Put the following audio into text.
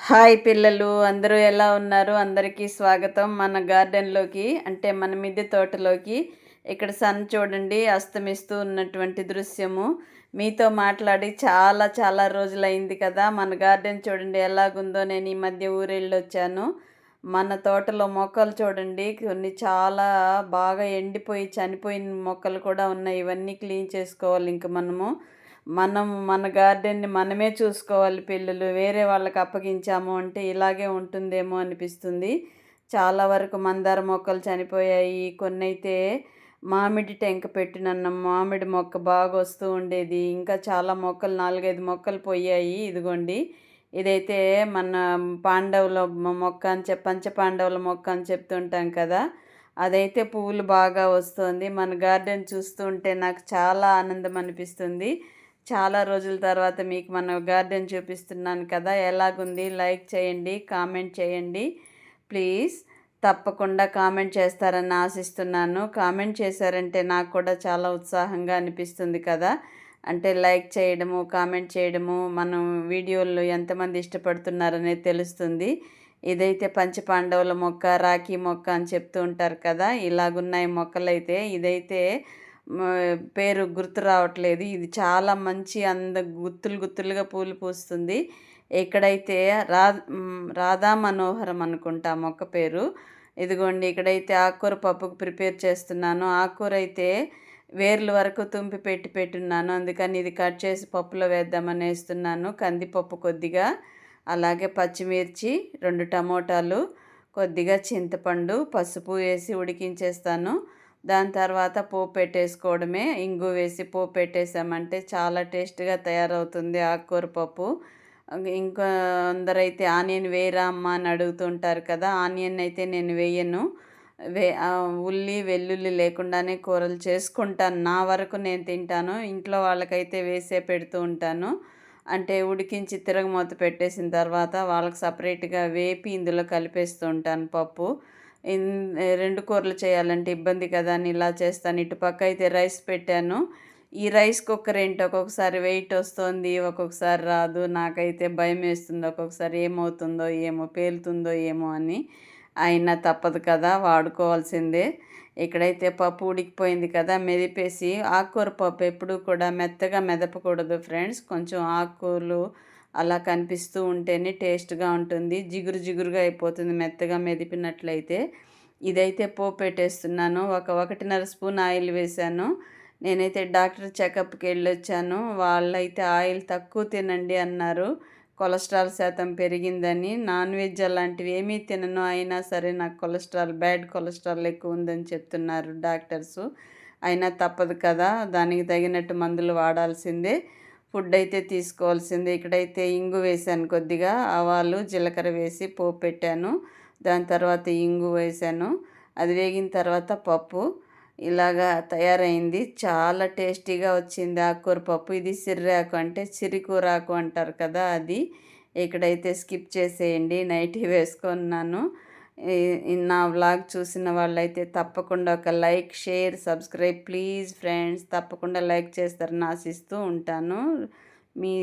Hi పిల్లలు అందరూ ఎలా ఉన్నారు? అందరికీ స్వాగతం మన గార్డెన్‌లోకి అంటే మన మిద్దె తోటలోకి. ఇక్కడ సన్ చూడండి అస్తమిస్తూ ఉన్నటువంటి దృశ్యము. మీతో మాట్లాడి చాలా చాలా రోజులైంది కదా! మన గార్డెన్ చూడండి ఎలాగుందో. నేను ఈ మధ్య ఊరెళ్ళొచ్చాను. మన తోటలో మొక్కలు చూడండి కొన్ని చాలా బాగా ఎండిపోయి చనిపోయిన మొక్కలు కూడా ఉన్నాయి. ఇవన్నీ క్లీన్ చేసుకోవాలి ఇంక మనము. మన గార్డెన్‌ని మనమే చూసుకోవాలి పిల్లలు. వేరే వాళ్ళకి అప్పగించాము అంటే ఇలాగే ఉంటుందేమో అనిపిస్తుంది. చాలా వరకు మందార మొక్కలు చనిపోయాయి. కొన్నైతే మామిడి టెంక పెట్టినన్న మామిడి మొక్క బాగొస్తూ ఉండేది. ఇంకా చాలా మొక్కలు 4, 5 మొక్కలు పోయాయి. ఇదిగోండి. ఇదైతే మన పాండవుల మొక్క అని పంచపాండవుల మొక్క అని చెప్తుంటాం కదా! అదైతే పువ్వులు బాగా వస్తోంది. మన గార్డెన్ చూస్తూ ఉంటే నాకు చాలా ఆనందం అనిపిస్తుంది. చాలా రోజుల తర్వాత మీకు మన గార్డెన్ చూపిస్తున్నాను కదా! ఎలాగుంది లైక్ చేయండి, కామెంట్ చేయండి. ప్లీజ్ తప్పకుండా కామెంట్ చేస్తారని ఆశిస్తున్నాను. కామెంట్ చేశారంటే నాకు కూడా చాలా ఉత్సాహంగా అనిపిస్తుంది కదా! అంటే లైక్ చేయడము, కామెంట్ చేయడము, మనం వీడియోలు ఎంతమంది ఇష్టపడుతున్నారనేది తెలుస్తుంది. ఇదైతే పంచపాండవుల మొక్క, రాఖీ మొక్క అని చెప్తూ ఉంటారు కదా! ఇలాగున్నాయి మొక్కలైతే. ఇదైతే పేరు గుర్తు రావట్లేదు. ఇది చాలా మంచి గుత్తులు గుత్తులుగా పూలు పూస్తుంది. ఇక్కడైతే రాధా మనోహరం అనుకుంటా మొక్క పేరు. ఇదిగోండి ఇక్కడైతే ఆకుకూర పప్పుకు ప్రిపేర్ చేస్తున్నాను. ఆకుకూర అయితే వేర్ల వరకు తుంపి పెట్టున్నాను. అందుకని ఇది కట్ చేసి పప్పులో వేద్దామని వేస్తున్నాను. కందిపప్పు కొద్దిగా, అలాగే పచ్చిమిర్చి, 2 టమోటాలు, కొద్దిగా చింతపండు, పసుపు వేసి ఉడికించేస్తాను. దాని తర్వాత పోపు పెట్టేసుకోవడమే. ఇంగు వేసి పోపు పెట్టేసామంటే చాలా టేస్ట్‌గా తయారవుతుంది ఆకుకూర పప్పు. ఇంకా అందరైతే ఆనియన్ వేయరా అమ్మా అని అడుగుతుంటారు కదా! ఆనియన్ అయితే నేను వేయను. ఉల్లి, వెల్లుల్లి లేకుండానే కూరలు చేసుకుంటాను. నా వరకు నేను తింటాను. ఇంట్లో వాళ్ళకైతే వేసే పెడుతూ ఉంటాను. అంటే ఉడికించి తిరగమూత పెట్టేసిన తర్వాత వాళ్ళకి సపరేట్‌గా వేపి ఇందులో కలిపేస్తూ ఉంటాను పప్పు. 2 కూరలు చేయాలంటే ఇబ్బంది కదా అని ఇలా చేస్తాను. ఇటుపక్క అయితే రైస్ పెట్టాను. ఈ రైస్ కుక్కర్ ఏంటో ఒక్కొక్కసారి వెయిట్ వస్తోంది, ఒక్కొక్కసారి రాదు. నాకైతే భయమేస్తుంది ఒక్కొక్కసారి ఏమవుతుందో ఏమో, పేలుతుందో ఏమో అని. అయినా తప్పదు కదా! వాడుకోవాల్సిందే. ఇక్కడైతే పప్పు ఉడికిపోయింది కదా! మెదిపేసి ఆకుకూర పప్పు ఎప్పుడూ కూడా మెత్తగా మెదపకూడదు ఫ్రెండ్స్. కొంచెం ఆకుకూరలు అలా కనిపిస్తూ ఉంటేనే టేస్ట్‌గా ఉంటుంది. జిగురు జిగురుగా అయిపోతుంది మెత్తగా మెదిపినట్లయితే. ఇదైతే పోపు పెట్టేస్తున్నాను. 1.5 స్పూన్ ఆయిల్ వేశాను. నేనైతే డాక్టర్ చెకప్‌కి వెళ్ళొచ్చాను. వాళ్ళైతే ఆయిల్ తక్కువ తినండి అన్నారు. కొలెస్ట్రాల్ శాతం పెరిగిందని. నాన్ వెజ్ అలాంటివి ఏమీ తినను. అయినా సరే నాకు బ్యాడ్ కొలెస్ట్రాల్ ఎక్కువ ఉందని చెప్తున్నారు డాక్టర్సు. అయినా తప్పదు కదా! దానికి తగినట్టు మందులు వాడాల్సిందే. ఫుడ్ అయితే తీసుకోవాల్సిందే. ఇక్కడైతే ఇంగు వేశాను కొద్దిగా. ఆవాలు, జీలకర్ర వేసి పోపు పెట్టాను. దాని తర్వాత ఇంగు వేశాను. అది వేగిన తర్వాత పప్పు ఇలాగా తయారైంది. చాలా టేస్టీగా వచ్చింది ఆకుకూర పప్పు. ఇది సిర్రాకు అంటే సిరికూరాకు అంటారు కదా అది. ఇక్కడైతే స్కిప్ చేసేయండి. నైటీ వేసుకున్నాను. నా వ్లాగ్ చూసిన వాళ్ళైతే తప్పకుండా ఒక like, share, subscribe please friends. తప్పకుండా లైక్ చేస్తారని ఆశిస్తూ ఉంటాను. మీ